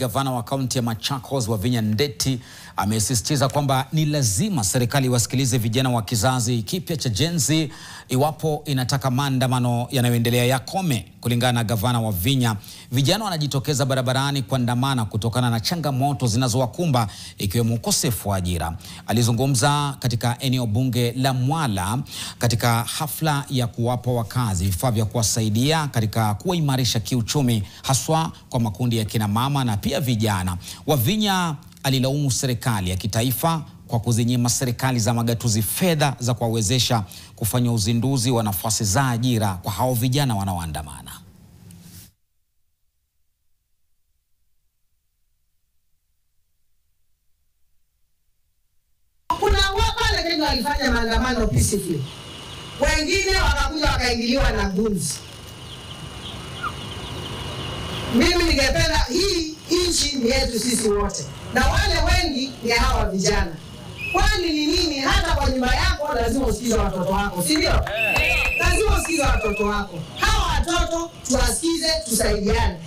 Gavana wa kaunti ya Machakos Wavinya Ndeti amesisitiza kwamba ni lazima serikali wasikilize vijana wa kizazi kipya cha Gen Z iwapo inataka maandamano yanayoendelea yakome. Kulingana na Gavana Wavinya, vijana wanajitokeza barabarani kuandamana kutokana na changamoto zinazowakumba ikiwemo ukosefu wa ajira. Alizungumza katika eneo bunge la Mwala katika hafla ya kuwapa wakazi vifaa vya kuwasaidia katika kuimarisha kiuchumi haswa kwa makundi ya kina mama na pia vijana. Wavinya alilaumu serikali ya kitaifa kwa kuzinyima serikali za magatuzi fedha za kuwawezesha kufanya uzinduzi wa nafasi za ajira kwa hao vijana wanaoandamana. Kuna wale Kenya walifanya maandamano peacefully. Wengine wakakuja wakaingiliwa na gunzi. Mimi ningependa hii nchi ni yetu sisi wote. Na wale wengi ni hawa vijana. Kwani ni nini? Hata kwa nyumba yako lazima usikize watoto wako, si ndio? Lazima usikize watoto wako. Hawa watoto tuwasikize, tusaidiane.